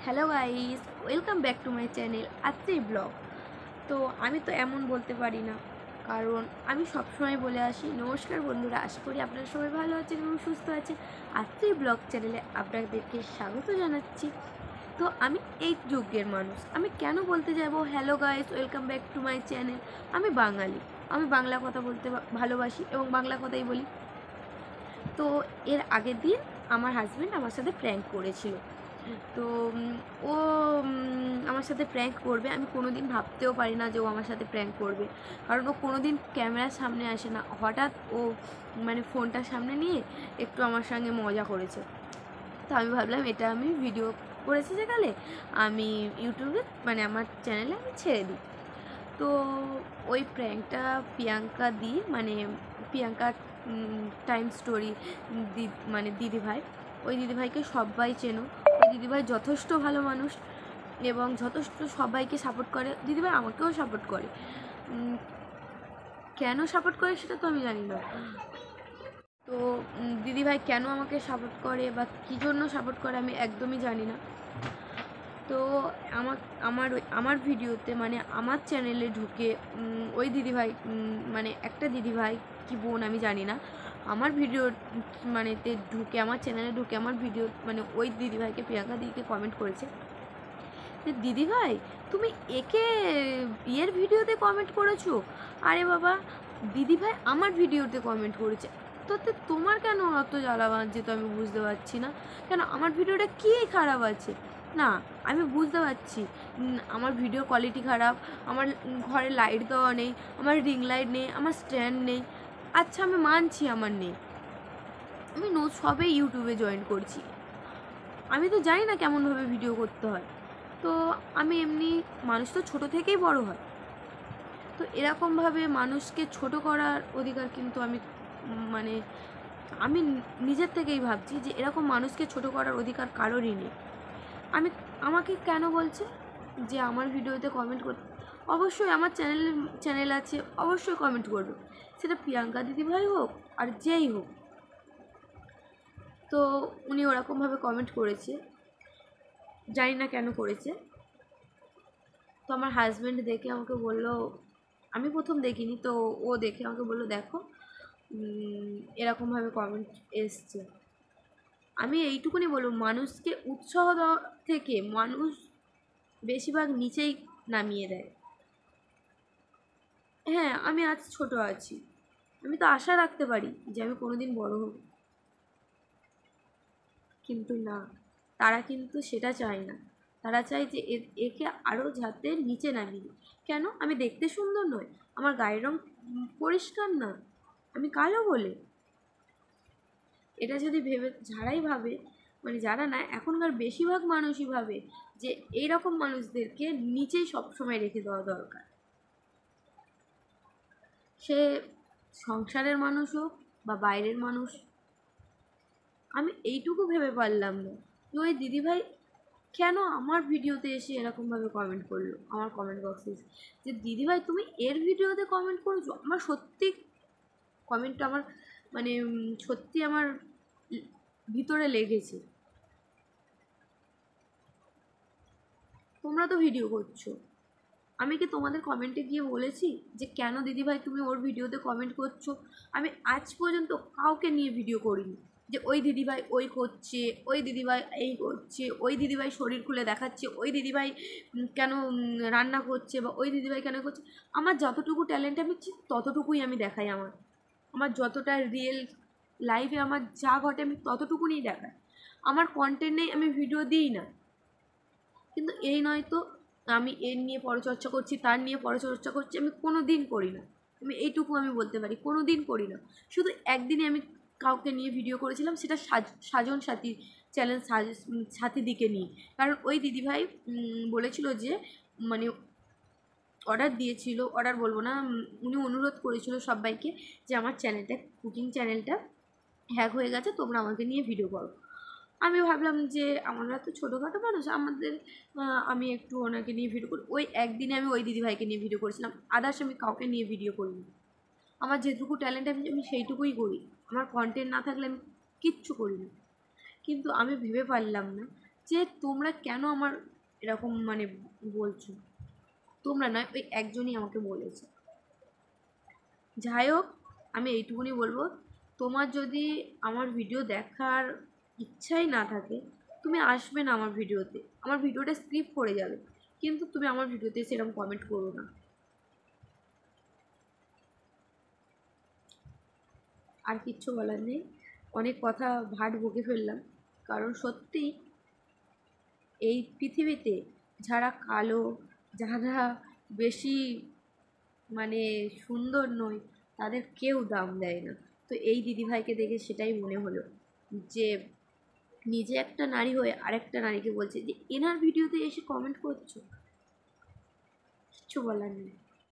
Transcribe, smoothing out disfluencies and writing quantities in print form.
Hello guys, welcome back to my channel Atri blog. তো আমি তো এমন বলতে পারি না, কারণ আমি সবসময় বলে আসি নমস্কার বন্ধুরা, আশা করি আপনারা সবাই ভালো আছেন এবং সুস্থ আছেন। আত্রি ব্লগ চ্যানেলে আপনাদেরকে স্বাগত জানাচ্ছি। তো আমি এই যুগের মানুষ, আমি কেন বলতে যাব hello guys welcome back to my channel? আমি বাঙালি, আমি বাংলা কথা বলতে ভালোবাসি এবং বাংলা কথাই বলি। তো এর আগের দিন আমার হাজব্যান্ড আমার সাথে প্র্যাঙ্ক করেছিল। তো ও আমার সাথে প্র্যাঙ্ক করবে আমি কোনো দিন ভাবতেও পারি না যে ও আমার সাথে প্র্যাঙ্ক করবে, কারণ ও কোনো দিন ক্যামেরার সামনে আসে না। হঠাৎ ও মানে ফোনটা সামনে নিয়ে একটু আমার সঙ্গে মজা করেছে। তো আমি ভাবলাম এটা আমি ভিডিও করেছি যেকালে আমি ইউটিউবে মানে আমার চ্যানেলে আমি ছেড়ে দিই। তো ওই প্র্যাঙ্কটা প্রিয়াঙ্কা দি মানে প্রিয়াঙ্কা টাইম স্টোরি মানে দিদিভাই, ওই দিদিভাইকে সবাই চেনো। ওই দিদিভাই যথেষ্ট ভালো মানুষ এবং যথেষ্ট সবাইকে সাপোর্ট করে। দিদিভাই আমাকেও সাপোর্ট করে, কেন সাপোর্ট করে সেটা তো আমি জানি না। তো দিদিভাই কেন আমাকে সাপোর্ট করে বা কী জন্য সাপোর্ট করে আমি একদমই জানি না। তো আমার ভিডিওতে মানে আমার চ্যানেলে ঢুকে ওই দিদিভাই মানে একটা দিদিভাই কি বোন আমি জানি না, আমার ভিডিও মানেতে ঢুকে আমার চ্যানেলে ঢুকে আমার ভিডিও মানে ওই দিদিভাইকে প্রিয়াঙ্কা দিদিকে কমেন্ট করেছে যে দিদিভাই তুমি একে বিয়ের ভিডিওতে কমেন্ট করেছো। আরে বাবা, দিদিভাই আমার ভিডিওতে কমেন্ট করেছে, তো তোমার কেন অত জ্বালা বাজছে? তো আমি বুঝতে পারছি না কেন আমার ভিডিওটা কী খারাপ আছে। না, আমি বুঝতে পারছি আমার ভিডিও কোয়ালিটি খারাপ, আমার ঘরে লাইট দেওয়া নেই, আমার রিং লাইট নেই, আমার স্ট্যান্ড নেই। আচ্ছা আমি মানছি আমার নেই, আমি সবে ইউটিউবে জয়েন করছি, আমি তো জানি না কেমনভাবে ভিডিও করতে হয়। তো আমি এমনি, মানুষ তো ছোটো থেকেই বড় হয়, তো এরকমভাবে মানুষকে ছোট করার অধিকার কিন্তু আমি মানে আমি নিজের থেকেই ভাবছি যে এরকম মানুষকে ছোট করার অধিকার কারোরই নেই। আমাকে কেন বলছে যে আমার ভিডিওতে কমেন্ট করতে? অবশ্যই আমার চ্যানেল আছে, অবশ্যই কমেন্ট করবে, সেটা প্রিয়াঙ্কা দিদিভাই হোক আর যেই হোক। তো উনি ওরকমভাবে কমেন্ট করেছে, জানি না কেন করেছে। তো আমার হাজব্যান্ড দেখে আমাকে বলল, আমি প্রথম দেখিনি, তো ও দেখে আমাকে বললো দেখো এরকমভাবে কমেন্ট এসছে। আমি এইটুকুনি বলবো, মানুষকে উৎসাহ দেওয়া থেকে মানুষ বেশিরভাগ নিচেই নামিয়ে দেয়। হ্যাঁ, আমি আজ ছোট আছি, আমি তো আশা রাখতে পারি যে আমি কোনো দিন বড় হব, কিন্তু না, তারা কিন্তু সেটা চায় না। তারা চায় যে একে আরও যাতে নিচে নামিয়ে। কেন? আমি দেখতে সুন্দর নয়, আমার গায়ের রং পরিষ্কার না, আমি কালো বলে? এটা যদি যারাই ভাবে, মানে যারা না, এখনকার বেশিরভাগ মানুষই ভাবে যে এইরকম মানুষদেরকে নিচেই সবসময় রেখে দেওয়া দরকার। সে সংসারের মানুষ হোক বা বাইরের মানুষ। আমি এইটুকু ভেবে পারলাম না যে ওই দিদিভাই কেন আমার ভিডিওতে এসে এরকমভাবে কমেন্ট করলো, আমার কমেন্ট বক্সে এসে যে দিদিভাই তুমি এর ভিডিওতে কমেন্ট করেছো। আমার সত্যি কমেন্টটা আমার মানে সত্যি আমার ভিতরে লেগেছে। তোমরা তো ভিডিও করছো, আমি কি তোমাদের কমেন্টে গিয়ে বলেছি যে কেন দিদিভাই তুমি ওর ভিডিওতে কমেন্ট করছো? আমি আজ পর্যন্ত কাউকে নিয়ে ভিডিও করিনি যে ওই দিদিভাই ওই করছে, ওই দিদিভাই এই করছে, ওই দিদিভাই শরীর খুলে দেখাচ্ছে, ওই দিদিভাই কেন রান্না করছে, বা ওই দিদিভাই কেন করছে। আমার যতটুকু ট্যালেন্ট আমি ততটুকুই আমি দেখাই। আমার যতটা রিয়েল লাইফে আমার যা ঘটে আমি ততটুকুনি দেখাই। আমার কন্টেন্ট নেই, আমি ভিডিও দিই না। কিন্তু এই নয় তো আমি এর নিয়ে পরচর্চা করছি, তার নিয়ে পরচর্চা করছি, আমি কোনো দিন করি না। আমি এইটুকু আমি বলতে পারি, কোনো দিন করি না। শুধু একদিনে আমি কাউকে নিয়ে ভিডিও করেছিলাম, সেটা সাজন সাথী চ্যানেল সাথীদিকে নিয়ে। কারণ ওই দিদিভাই বলেছিল যে মানে অর্ডার দিয়েছিল, অর্ডার বলবো না, উনি অনুরোধ করেছিল সবাইকে যে আমার চ্যানেলটা, কুকিং চ্যানেলটা হ্যাক হয়ে গেছে, তোমরা আমাকে নিয়ে ভিডিও করো। আমি ভাবলাম যে আমরা তো ছোটোখাটো মানুষ, আমি একটু ওনাকে নিয়ে ভিডিও করি। ওই একদিনে আমি ওই দিদিভাইকে নিয়ে ভিডিও করেছিলাম, আদার্স আমি কাউকে নিয়ে ভিডিও করিনি। আমার যেটুকু ট্যালেন্ট আমি সেইটুকুই করি, আমার কন্টেন্ট না থাকলে আমি কিচ্ছু করি না। কিন্তু আমি ভেবে পারলাম না যে তোমরা কেন আমার এরকম মানে বলছো, তোমরা নয়, ওই একজনই আমাকে বলেছে। যাই হোক, আমি এইটুকুনি বলবো, তোমার যদি আমার ভিডিও দেখার ইচ্ছাই না থাকে, তুমি আসবে না আমার ভিডিওতে, আমার ভিডিওটা স্কিপ করে যাবে, কিন্তু তুমি আমার ভিডিওতে সেরকম কমেন্ট করো না। আর কিচ্ছু বলার নেই, অনেক কথা ভাট বকে ফেললাম, কারণ সত্যি এই পৃথিবীতে যারা কালো, যারা বেশি মানে সুন্দর নয়, তাদের কেউ দাম দেয় না। তো এই দিদিভাইকে দেখে সেটাই মনে হলো যে নিজে একটা নারী হয়ে আরেকটা নারীকে বলছে যে এনার ভিডিওতে এসে কমেন্ট করছো, কিচ্ছু বলার নেই।